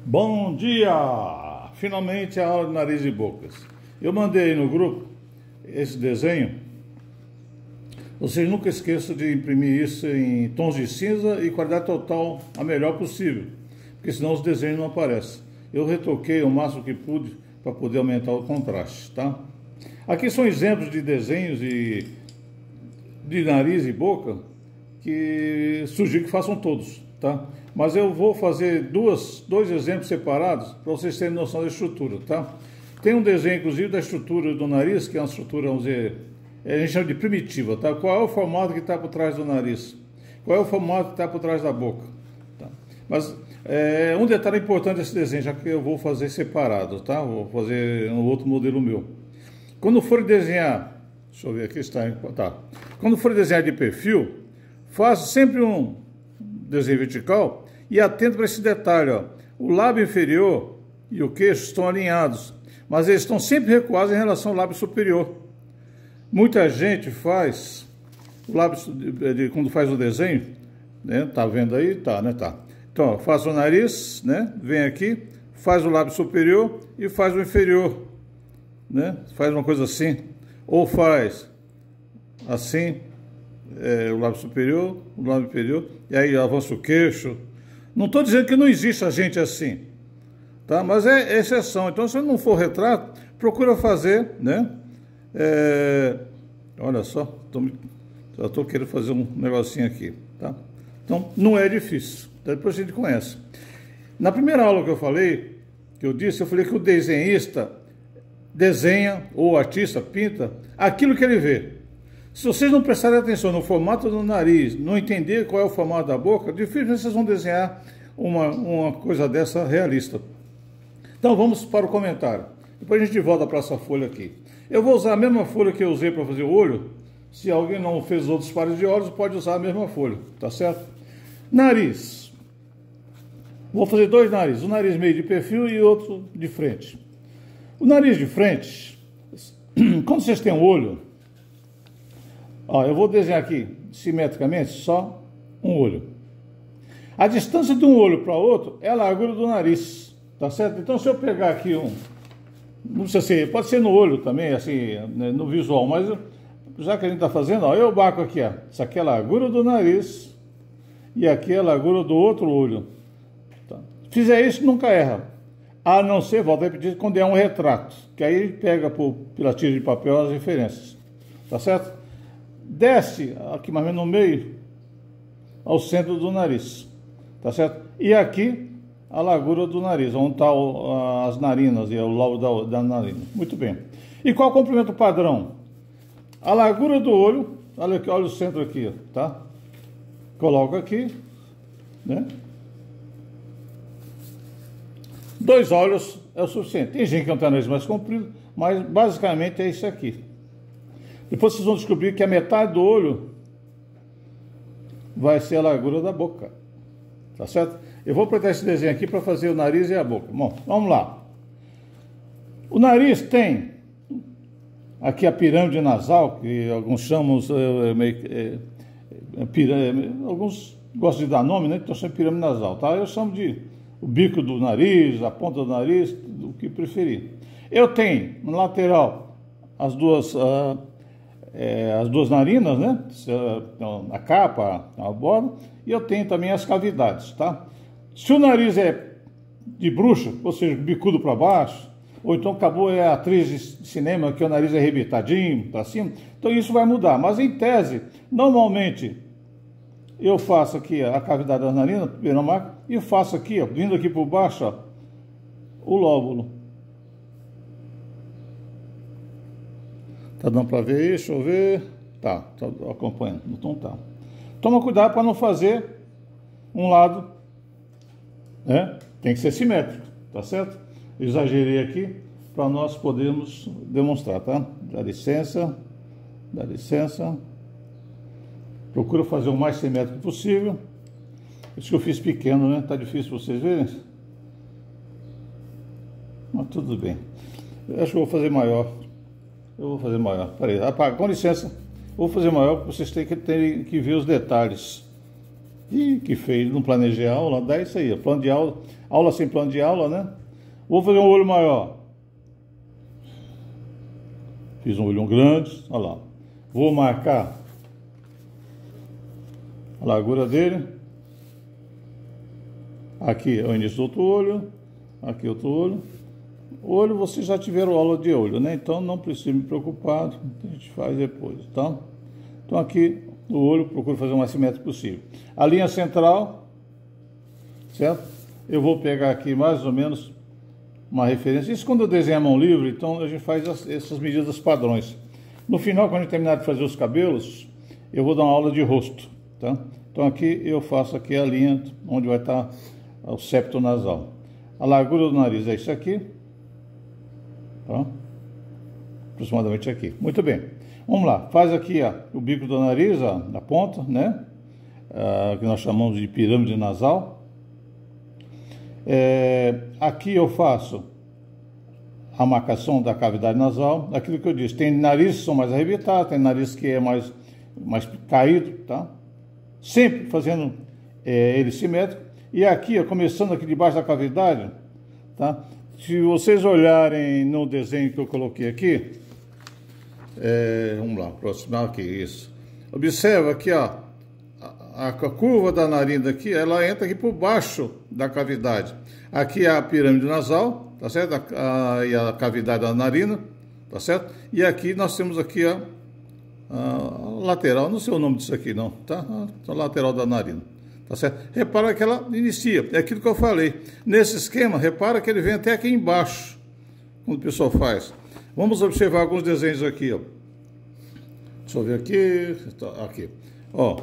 Bom dia! Finalmente a aula de nariz e bocas. Eu mandei no grupo esse desenho. Vocês nunca esqueçam de imprimir isso em tons de cinza e qualidade total a melhor possível, porque senão os desenhos não aparecem. Eu retoquei o máximo que pude para poder aumentar o contraste, tá? Aqui são exemplos de desenhos de nariz e boca que sugiro que façam todos, tá? Mas eu vou fazer dois exemplos separados para vocês terem noção da estrutura, tá? Tem um desenho, inclusive, da estrutura do nariz, que é uma estrutura, vamos dizer, a gente chama de primitiva, tá? Qual é o formato que está por trás do nariz? Qual é o formato que está por trás da boca? Tá? Mas um detalhe importante desse desenho, já que eu vou fazer separado, tá? Vou fazer um outro modelo meu. Quando for desenhar, deixa eu ver aqui, tá. Quando for desenhar de perfil, faça sempre um desenho vertical e atento para esse detalhe, ó. O lábio inferior e o queixo estão alinhados, mas eles estão sempre recuados em relação ao lábio superior. Muita gente faz o lábio quando faz o desenho, né? Tá vendo aí? Tá, né? Tá. Então, ó, faz o nariz, né? Vem aqui, faz o lábio superior e faz o inferior, né? Faz uma coisa assim, ou faz assim, o lábio superior, o lábio inferior, e aí avança o queixo. Não estou dizendo que não existe a gente assim, tá? Mas é exceção. Então, se não for retrato, procura fazer, né? Olha só, já estou querendo fazer um negocinho aqui, tá? Então, não é difícil, depois a gente conhece. Na primeira aula que eu falei, eu falei que o desenhista desenha, ou o artista pinta, aquilo que ele vê. Se vocês não prestarem atenção no formato do nariz, não entender qual é o formato da boca, dificilmente vocês vão desenhar uma coisa dessa realista. Então vamos para o comentário. Depois a gente volta para essa folha aqui. Eu vou usar a mesma folha que eu usei para fazer o olho. Se alguém não fez outros pares de olhos, pode usar a mesma folha, tá certo? Nariz. Vou fazer dois narizes, um nariz meio de perfil e outro de frente. O nariz de frente, quando vocês têm um olho, ó, eu vou desenhar aqui simetricamente só um olho. A distância de um olho para outro é a largura do nariz, tá certo? Então, se eu pegar aqui não precisa ser, pode ser no olho também, assim, né, no visual, mas já que a gente está fazendo, ó, eu marco aqui, ó, isso aqui é a largura do nariz e aqui é a largura do outro olho. Tá? Fizer isso, nunca erra. A não ser, volto a repetir, quando é um retrato, que aí ele pega pela tira de papel as referências, tá certo? Desce aqui mais ou menos no meio, ao centro do nariz, tá certo? E aqui a largura do nariz, onde estão as narinas e o lobo da narina. Muito bem. E qual é o comprimento padrão? A largura do olho, olha aqui, olha o centro aqui, tá? Coloca aqui, né? 2 olhos é o suficiente. Tem gente que não tem nariz mais comprido, mas basicamente é isso aqui. Depois vocês vão descobrir que a metade do olho vai ser a largura da boca. Tá certo? Eu vou aproveitar esse desenho aqui para fazer o nariz e a boca. Bom, vamos lá. O nariz tem aqui a pirâmide nasal, que alguns chamam alguns gostam de dar nome, né? Então chama pirâmide nasal, tá? Eu chamo de o bico do nariz, a ponta do nariz, o que preferir. Eu tenho na lateral as duas narinas, né? A capa, a borda, e eu tenho também as cavidades, tá? Se o nariz é de bruxa, ou seja, bicudo para baixo, ou então acabou a atriz de cinema que o nariz é arrebitadinho para cima, então isso vai mudar. Mas em tese, normalmente eu faço aqui a cavidade das narinas, primeira marca, e faço aqui, ó, vindo aqui por baixo, ó, o lóbulo. Tá dando para ver aí? Deixa eu ver. Tá acompanhando. Então tá. Toma cuidado para não fazer um lado, né? Tem que ser simétrico, tá certo? Exagerei aqui para nós podermos demonstrar, tá? Dá licença, dá licença. Procura fazer o mais simétrico possível. Isso que eu fiz pequeno, né? Tá difícil vocês verem. Mas tudo bem. Eu acho que eu vou fazer maior. Eu vou fazer maior. Peraí, apaga, com licença. Vou fazer maior porque vocês têm que ver os detalhes. Ih, que feio, não planejei a aula, dá isso aí, plano de aula, aula sem plano de aula, né? Vou fazer um olho maior. Fiz um olho grande, olha lá. Vou marcar a largura dele. Aqui é o início do outro olho, aqui outro olho. O olho, vocês já tiveram aula de olho, né? Então não precisa me preocupar, a gente faz depois, tá? Então aqui o olho, procuro fazer o mais simétrico possível. A linha central, certo? Eu vou pegar aqui mais ou menos uma referência. Isso quando eu desenho a mão livre, então a gente faz essas medidas padrões. No final, quando a gente terminar de fazer os cabelos, eu vou dar uma aula de rosto, tá? Então aqui eu faço aqui a linha onde vai estar o septo nasal. A largura do nariz é isso aqui, tá? Aproximadamente aqui. Muito bem. Vamos lá. Faz aqui o bico do nariz, na ponta, né? Que nós chamamos de pirâmide nasal. Aqui eu faço a marcação da cavidade nasal. Aquilo que eu disse, tem narizes que são mais arrebitados, tem nariz que é mais caído, tá? Sempre fazendo ele simétrico. E aqui, começando aqui debaixo da cavidade, tá? Se vocês olharem no desenho que eu coloquei aqui, vamos lá, aproximar aqui, isso. Observa aqui, ó, a curva da narina aqui, ela entra aqui por baixo da cavidade. Aqui é a pirâmide nasal, tá certo? E a cavidade da narina, tá certo? E aqui nós temos aqui a lateral, não sei o nome disso aqui não, tá? A lateral da narina, tá certo? Repara que ela inicia, é aquilo que eu falei. Nesse esquema, repara que ele vem até aqui embaixo, quando o pessoal faz. Vamos observar alguns desenhos aqui, ó. Deixa eu ver aqui, aqui. Ó,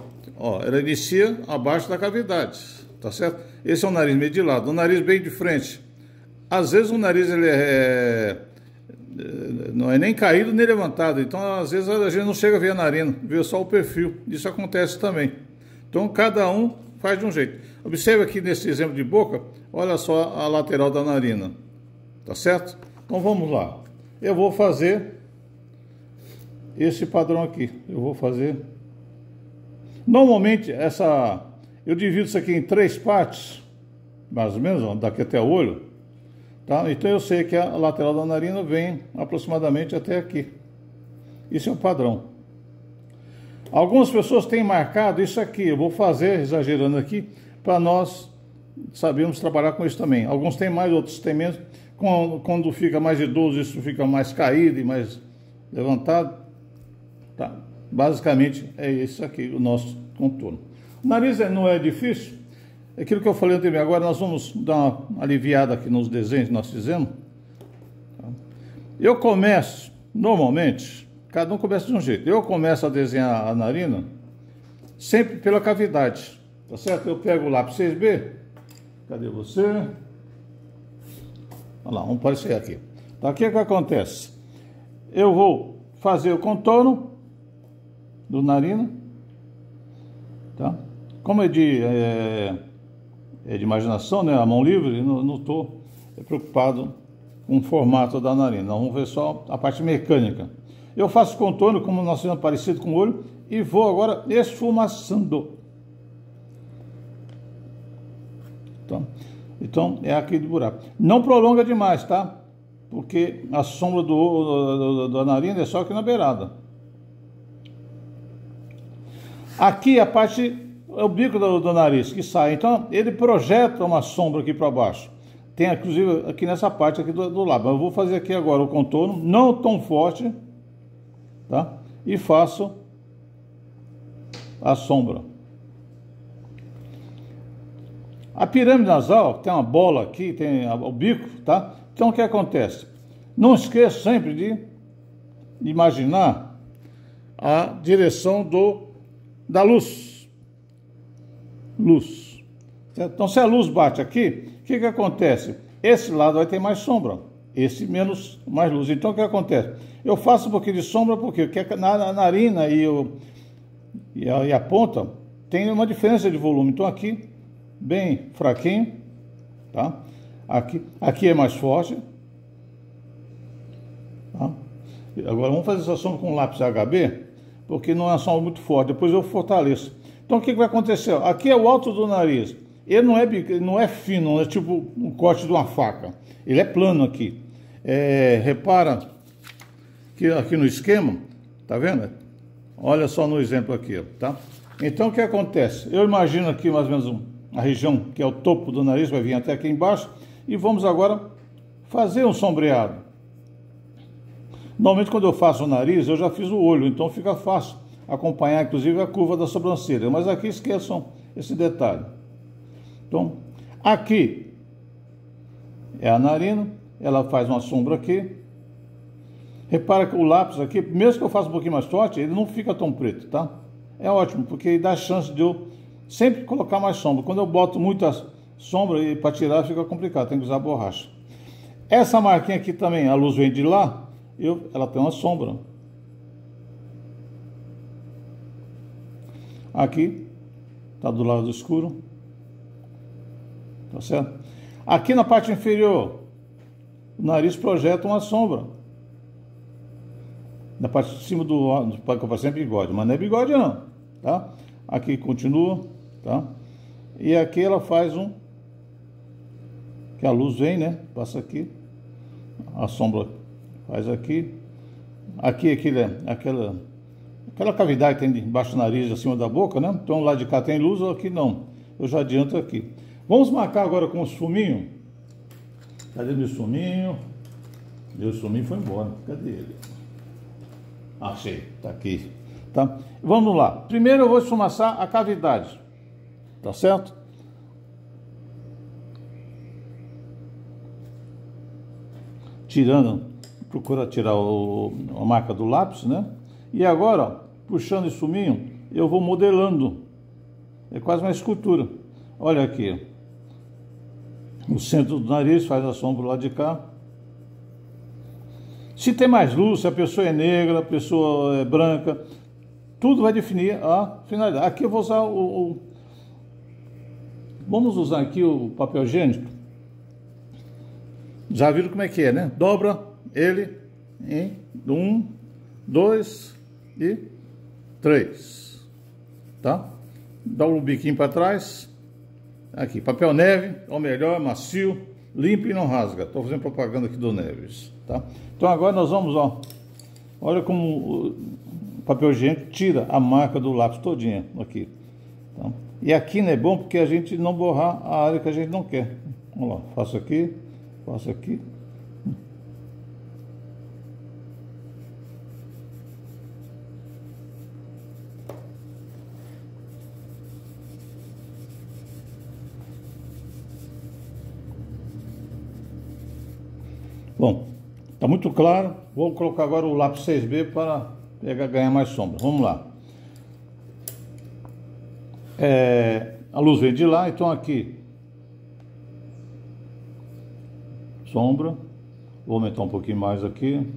ela inicia abaixo da cavidade, tá certo? Esse é o nariz meio de lado, o nariz bem de frente. Às vezes o nariz ele não é nem caído nem levantado, então às vezes a gente não chega a ver a narina, vê só o perfil. Isso acontece também. Então cada um faz de um jeito. Observe aqui nesse exemplo de boca, olha só a lateral da narina, tá certo? Então vamos lá. Eu vou fazer esse padrão aqui. Eu vou fazer. Normalmente eu divido isso aqui em 3 partes, mais ou menos, ó, daqui até o olho, tá? Então eu sei que a lateral da narina vem aproximadamente até aqui. Isso é um padrão. Algumas pessoas têm marcado isso aqui. Eu vou fazer, exagerando aqui, para nós sabermos trabalhar com isso também. Alguns têm mais, outros têm menos. Quando fica mais idoso, isso fica mais caído e mais levantado. Tá? Basicamente é isso aqui, o nosso contorno. O nariz não é difícil. É aquilo que eu falei anteriormente. Agora nós vamos dar uma aliviada aqui nos desenhos que nós fizemos. Eu começo, normalmente, cada um começa de um jeito. Eu começo a desenhar a narina sempre pela cavidade. Tá certo? Eu pego o lápis 6B. Cadê você? Olha lá, vamos aparecer aqui. Então, aqui é o que acontece. Eu vou fazer o contorno do narina, tá? Como é de imaginação, né? A mão livre, não estou preocupado com o formato da narina. Vamos ver só a parte mecânica. Eu faço contorno, como nós temos parecido com o olho, e vou agora esfumaçando. Tá? Então, é aqui de buraco. Não prolonga demais, tá? Porque a sombra da narina é só aqui na beirada. Aqui a parte, é o bico do nariz que sai. Então, ele projeta uma sombra aqui para baixo. Tem, inclusive, aqui nessa parte aqui do lábio. Eu vou fazer aqui agora o contorno, não tão forte, tá? E faço a sombra. A pirâmide nasal tem uma bola aqui, tem o bico, tá? Então o que acontece? Não esqueça sempre de imaginar a direção da luz. Certo? Então se a luz bate aqui, o que acontece? Esse lado vai ter mais sombra, esse mais luz. Então o que acontece? Eu faço um pouquinho de sombra porque na narina e a ponta tem uma diferença de volume. Então aqui bem fraquinho, tá? Aqui é mais forte, tá? Agora vamos fazer essa sombra com lápis HB, porque não é uma sombra muito forte. Depois eu fortaleço. Então o que vai acontecer? Aqui é o alto do nariz. Ele não é fino, não é tipo um corte de uma faca. Ele é plano aqui. Repara que aqui no esquema, tá vendo? Olha só no exemplo aqui, tá? Então o que acontece? Eu imagino aqui mais ou menos a região que é o topo do nariz, vai vir até aqui embaixo. E vamos agora fazer um sombreado. Normalmente quando eu faço o nariz, eu já fiz o olho, então fica fácil acompanhar inclusive a curva da sobrancelha. Mas aqui esqueçam esse detalhe. Então, aqui é a narina, ela faz uma sombra aqui. Repara que o lápis aqui, mesmo que eu faça um pouquinho mais forte, ele não fica tão preto, tá? É ótimo, porque dá chance de eu sempre colocar mais sombra. Quando eu boto muita sombra, e para tirar fica complicado, tem que usar borracha. Essa marquinha aqui também, a luz vem de lá, ela tem uma sombra. Aqui, tá do lado escuro. Tá certo? Aqui na parte inferior, o nariz projeta uma sombra. Na parte de cima do capacete é bigode, mas não é bigode não, tá? Aqui continua, tá? E aqui ela faz que a luz vem, né? Passa aqui, a sombra faz aqui. Aqui aquela cavidade que tem debaixo do nariz, acima da boca, né? Então lá de cá tem luz, aqui não. Eu já adianto aqui. Vamos marcar agora com o esfuminho. Cadê meu esfuminho? Meu esfuminho foi embora. Cadê ele? Achei, tá aqui. Tá? Vamos lá. Primeiro eu vou esfumaçar a cavidade. Tá certo? Procura tirar a marca do lápis, né? E agora, ó, puxando esse esfuminho, eu vou modelando. É quase uma escultura. Olha aqui. No centro do nariz, faz a sombra lá de cá. Se tem mais luz, se a pessoa é negra, a pessoa é branca, tudo vai definir a finalidade. Aqui eu vou usar vamos usar aqui o papel higiênico. Já viram como é que é, né? Dobra ele em 1, 2 e 3. Tá? Dá o biquinho para trás. Aqui, papel neve, ou melhor, macio, limpo e não rasga. Estou fazendo propaganda aqui do Neves, tá? Então agora nós vamos, ó, olha como o papel higiênico tira a marca do lápis todinha aqui. Tá? E aqui não é bom porque a gente não borrar a área que a gente não quer. Vamos lá, faço aqui, faço aqui. Bom, está muito claro. Vou colocar agora o lápis 6B para ganhar mais sombra. Vamos lá. A luz vem de lá, então aqui sombra. Vou aumentar um pouquinho mais aqui.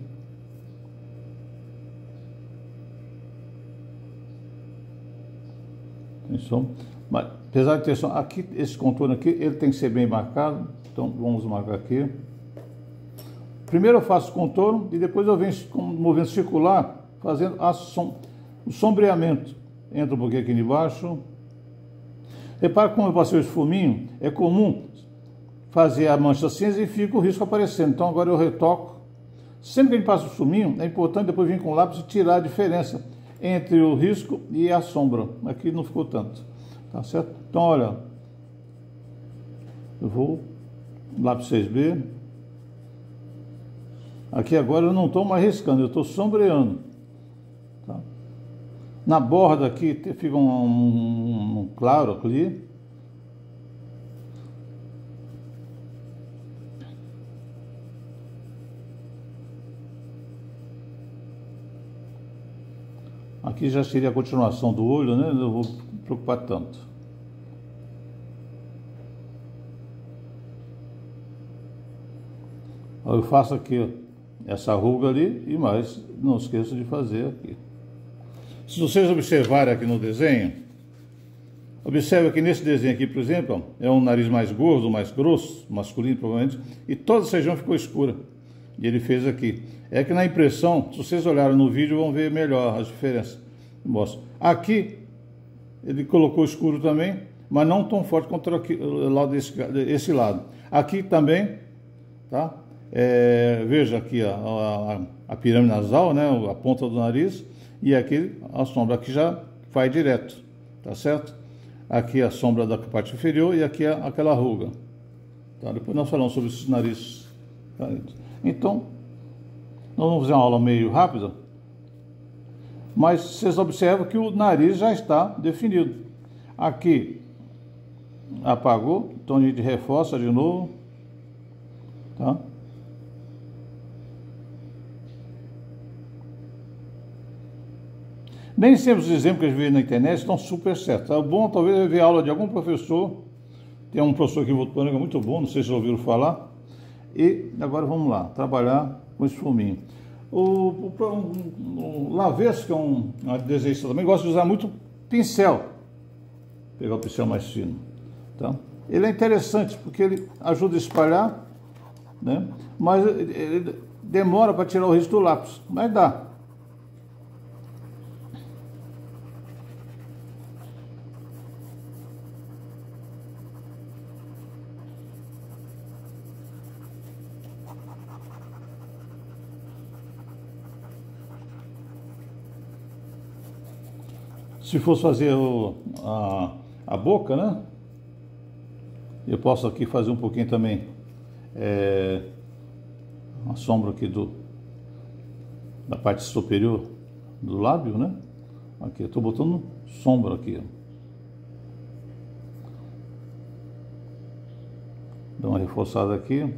Tem sombra. Mas, apesar de ter sombra, aqui, esse contorno aqui, ele tem que ser bem marcado. Então vamos marcar aqui. Primeiro eu faço o contorno e depois eu venho com um movimento circular fazendo o sombreamento. Entra um pouquinho aqui embaixo. Repara como eu passei o esfuminho. É comum fazer a mancha cinza e fica o risco aparecendo. Então agora eu retoco. Sempre que a gente passa o esfuminho, é importante depois vir com o lápis e tirar a diferença entre o risco e a sombra. Aqui não ficou tanto. Tá certo? Então olha. Eu vou lápis 6B. Aqui agora eu não estou mais riscando, eu estou sombreando. Tá? Na borda aqui fica um claro ali. Aqui já seria a continuação do olho, né? Não vou me preocupar tanto. Eu faço aqui essa ruga ali e mais, não esqueça de fazer aqui. Se vocês observarem aqui no desenho, observe que nesse desenho aqui, por exemplo, é um nariz mais gordo, mais grosso, masculino provavelmente, e toda essa região ficou escura. E ele fez aqui. É que na impressão, se vocês olharem no vídeo, vão ver melhor as diferenças. Mostro. Aqui ele colocou escuro também, mas não tão forte quanto aqui, esse lado. Aqui também, tá? Veja aqui a pirâmide nasal, né? A ponta do nariz, e aqui a sombra, aqui já vai direto, tá certo? Aqui a sombra da parte inferior e aqui aquela ruga. Tá? Depois nós falamos sobre esses narizes. Tá? Então, nós vamos fazer uma aula meio rápida, mas vocês observam que o nariz já está definido. Aqui apagou, então a gente reforça de novo, tá? Nem sempre os exemplos que a gente vê na internet estão super certos. É bom talvez ver aula de algum professor. Tem um professor aqui em Votuporanga muito bom, não sei se vocês ouviram falar. E agora vamos lá, trabalhar com esse fuminho. O Lavesco, que é um desenhista também, gosta de usar muito pincel. Vou pegar o pincel mais fino. Tá? Ele é interessante porque ele ajuda a espalhar, né? Mas ele demora para tirar o risco do lápis, mas dá. Se fosse fazer a boca, né? Eu posso aqui fazer um pouquinho também a sombra aqui da parte superior do lábio, né? Aqui, eu estou botando sombra aqui. Ó. Dá uma reforçada aqui.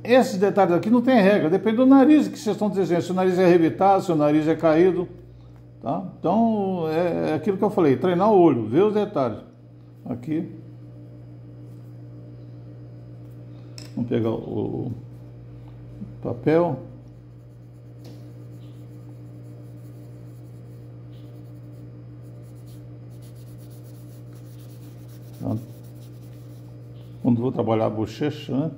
Esses detalhes aqui não tem regra, depende do nariz que vocês estão desenhando, se o nariz é arrebitado, se o nariz é caído, tá? Então, é aquilo que eu falei, treinar o olho, ver os detalhes. Aqui. Vamos pegar o papel. Tá? Quando vou trabalhar a bochecha, né?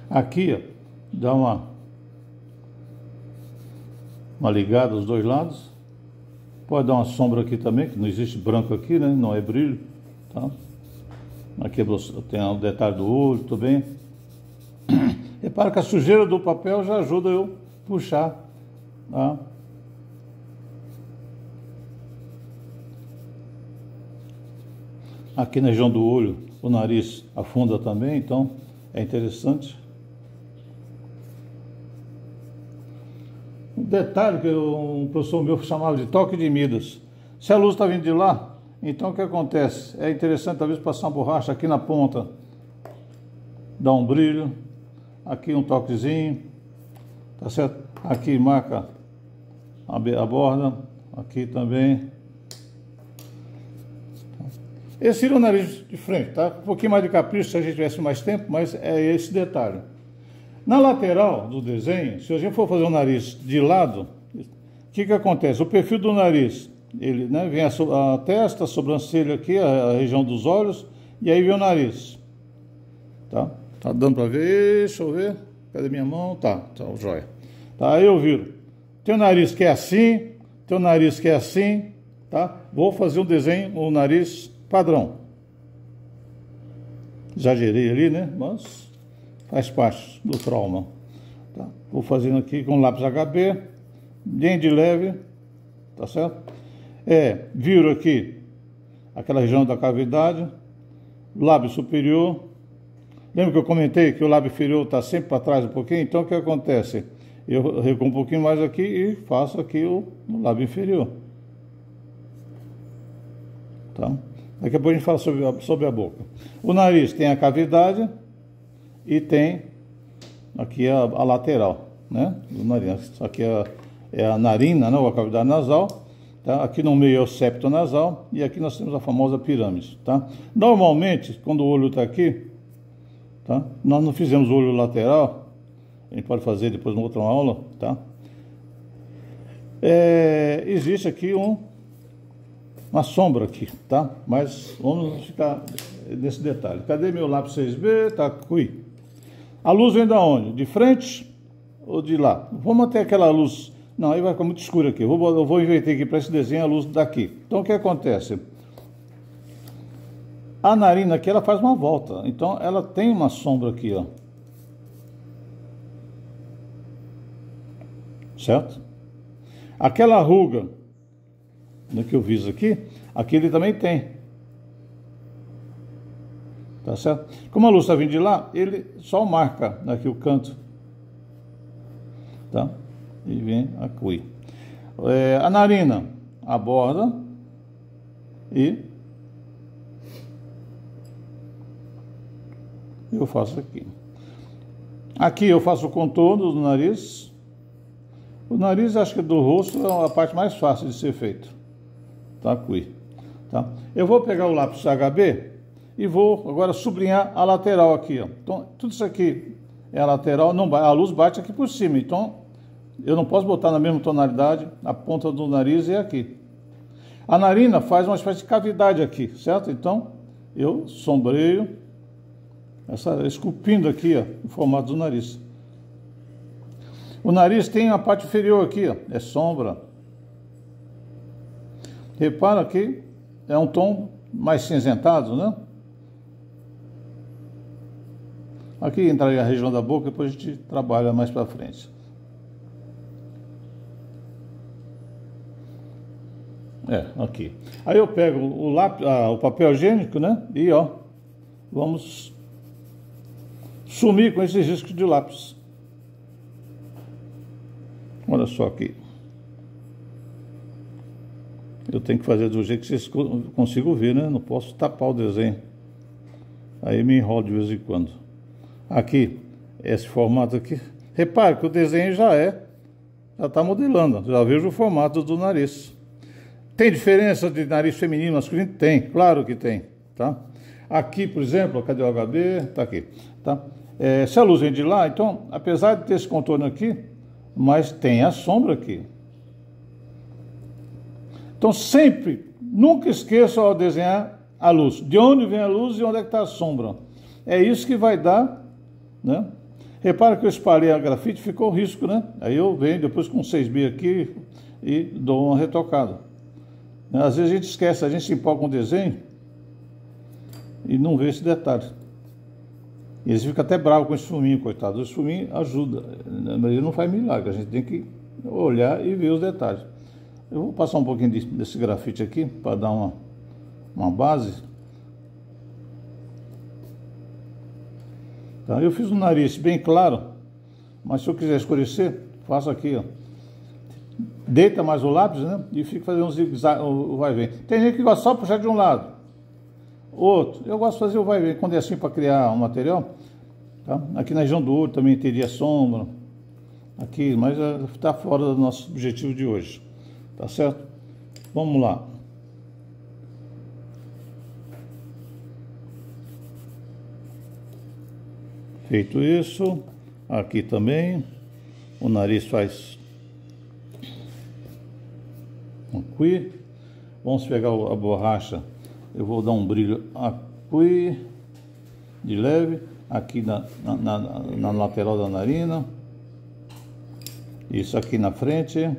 Aqui, ó, dá uma ligada aos dois lados. Pode dar uma sombra aqui também, que não existe branco aqui, né? Não é brilho, tá? Aqui tem o detalhe do olho também. Repara que a sujeira do papel já ajuda eu puxar, tá? Aqui na região do olho, o nariz afunda também, então é interessante. Um detalhe que um professor meu chamava de toque de Midas. Se a luz está vindo de lá, então o que acontece? É interessante talvez passar uma borracha aqui na ponta, dá um brilho, aqui um toquezinho, tá certo? Aqui marca a borda, aqui também. Esse seria o nariz de frente, tá? Um pouquinho mais de capricho se a gente tivesse mais tempo, mas é esse detalhe. Na lateral do desenho, se a gente for fazer o nariz de lado, o que acontece? O perfil do nariz, ele, né, vem a testa, a sobrancelha aqui, a região dos olhos, e aí vem o nariz. Tá? Tá dando para ver? Deixa eu ver. Cadê minha mão? Tá, joia. Tá, aí eu viro. Tem o nariz que é assim, tem o nariz que é assim, tá? Vou fazer um desenho, o nariz padrão. Exagerei ali, né? Mas faz parte do trauma. Tá? Vou fazendo aqui com lápis HB, bem de leve, tá certo? Viro aqui aquela região da cavidade, lábio superior. Lembra que eu comentei que o lábio inferior está sempre para trás um pouquinho? Então o que acontece? Eu recuo um pouquinho mais aqui e faço aqui o lábio inferior. Tá? Daqui a pouco a gente fala sobre a boca. O nariz tem a cavidade e tem aqui a lateral, né, do nariz. Aqui é a narina, né, ou a cavidade nasal, tá? Aqui no meio é o septo nasal e aqui nós temos a famosa pirâmide, tá? Normalmente, quando o olho está aqui, tá? Nós não fizemos o olho lateral, a gente pode fazer depois em outra aula, tá? Existe aqui uma sombra aqui, tá? Mas vamos ficar nesse detalhe. Cadê meu lápis 6B? Tá aqui. A luz vem da onde? De frente ou de lá? Vamos manter aquela luz. Não, aí vai ficar muito escuro aqui. Eu vou inverter aqui para esse desenho a luz daqui. Então o que acontece? A narina aqui, ela faz uma volta. Então ela tem uma sombra aqui, ó. Certo? Aquela ruga que eu fiz aqui, ele também tem. Tá certo? Como a luz está vindo de lá, ele só marca aqui o canto. Tá? E vem aqui. A narina aborda e eu faço aqui. Aqui eu faço o contorno do nariz. O nariz, acho que do rosto é a parte mais fácil de ser feito. Tá aqui. Tá? Eu vou pegar o lápis HB e vou agora sublinhar a lateral aqui, ó. Então, tudo isso aqui é a lateral, não, a luz bate aqui por cima. Então, eu não posso botar na mesma tonalidade a ponta do nariz e aqui. A narina faz uma espécie de cavidade aqui, certo? Então, eu sombreio, esculpindo aqui, ó, o formato do nariz. O nariz tem a parte inferior aqui, ó, é sombra. Repara que é um tom mais cinzentado, né? Aqui entraria a região da boca, depois a gente trabalha mais para frente. Aqui. Aí eu pego o lápis, o papel higiênico, né? E ó, vamos sumir com esses riscos de lápis. Olha só aqui. Eu tenho que fazer do jeito que vocês consigam ver, né? Não posso tapar o desenho. Aí me enrolo de vez em quando. Aqui, esse formato aqui. Repare que o desenho já está modelando. Já vejo o formato do nariz. Tem diferença de nariz feminino e masculino? Tem, claro que tem, tá? Aqui, por exemplo, cadê o HB? Tá aqui, tá? Se a luz vem de lá, então, apesar de ter esse contorno aqui, mas tem a sombra aqui. Então, sempre, nunca esqueça ao desenhar a luz. De onde vem a luz e onde é que está a sombra. É isso que vai dar, né? Repara que eu espalhei a grafite, ficou risco, né? Aí eu venho depois com 6B aqui e dou uma retocada. Às vezes a gente esquece, a gente se empolga com o desenho e não vê esse detalhe. E eles ficam até bravos com esse fuminho, coitado. Esse fuminho ajuda, mas ele não faz milagre. A gente tem que olhar e ver os detalhes. Eu vou passar um pouquinho desse grafite aqui para dar uma base. Tá? Eu fiz um nariz bem claro, mas se eu quiser escurecer, faço aqui, ó. Deita mais o lápis, né? E fica fazendo um zigue-zague, o vai e vem. Tem gente que gosta só de puxar de um lado. Outro, eu gosto de fazer o vai e vem, quando é assim para criar um material. Tá? Aqui na região do olho também teria sombra. Aqui, mas está fora do nosso objetivo de hoje. Tá certo? Vamos lá. Feito isso, aqui também, o nariz faz aqui. Vamos pegar a borracha, eu vou dar um brilho aqui, de leve, aqui na lateral da narina, isso aqui na frente.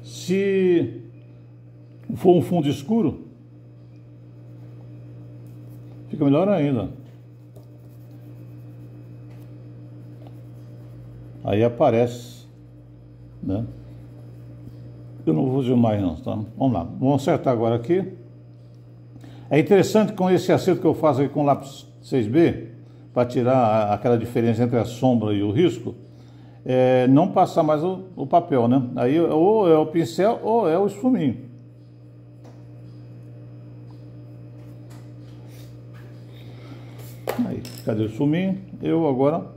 Se for um fundo escuro, fica melhor ainda. Aí aparece, né? Eu não vou fazer mais não, tá? Vamos lá, vamos acertar agora aqui. É interessante com esse acerto que eu faço aqui com o lápis 6B, para tirar aquela diferença entre a sombra e o risco, não passar mais o papel, né? Aí ou é o pincel ou é o esfuminho. Aí, cadê o esfuminho? Eu agora...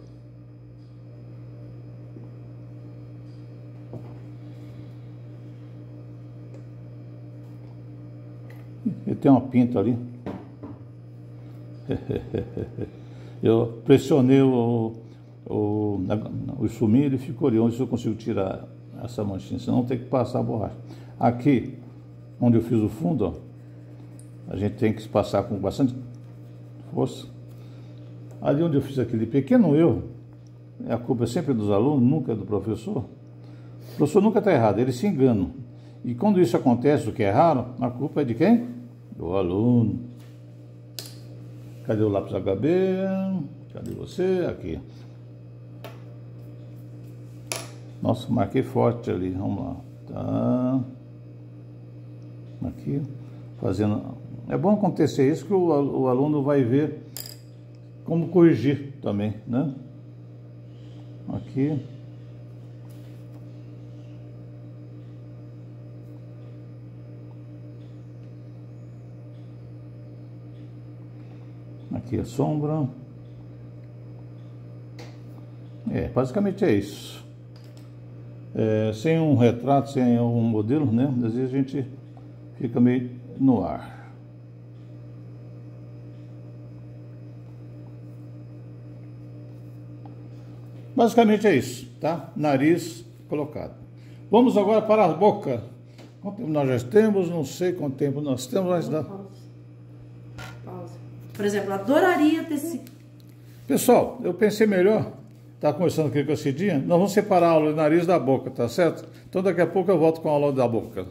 Ele tem uma pinta ali. Eu pressionei o esfuminho, ele ficou ali. Onde eu consigo tirar essa manchinha, senão tem que passar a borracha. Aqui, onde eu fiz o fundo, ó, a gente tem que passar com bastante força. Ali onde eu fiz aquele pequeno erro, a culpa é sempre dos alunos, nunca do professor. O professor nunca está errado, ele se engana. E quando isso acontece, o que é raro, a culpa é de quem? Do aluno. Cadê o lápis HB? Cadê você? Aqui. Nossa, marquei forte ali, vamos lá. Tá. Aqui, fazendo... É bom acontecer isso, que o aluno vai ver como corrigir também, né? Aqui. Aqui a sombra. Basicamente é isso. Sem um retrato, sem um modelo, né? Às vezes a gente fica meio no ar. Basicamente é isso, tá? Nariz colocado. Vamos agora para a boca. Quanto tempo nós já temos? Não sei quanto tempo nós temos, mas dá. Pausa. Por exemplo, adoraria ter se... Pessoal, eu pensei melhor. Tá conversando aqui com a Cidinha. Nós vamos separar a aula do nariz da boca, tá certo? Então daqui a pouco eu volto com a aula da boca.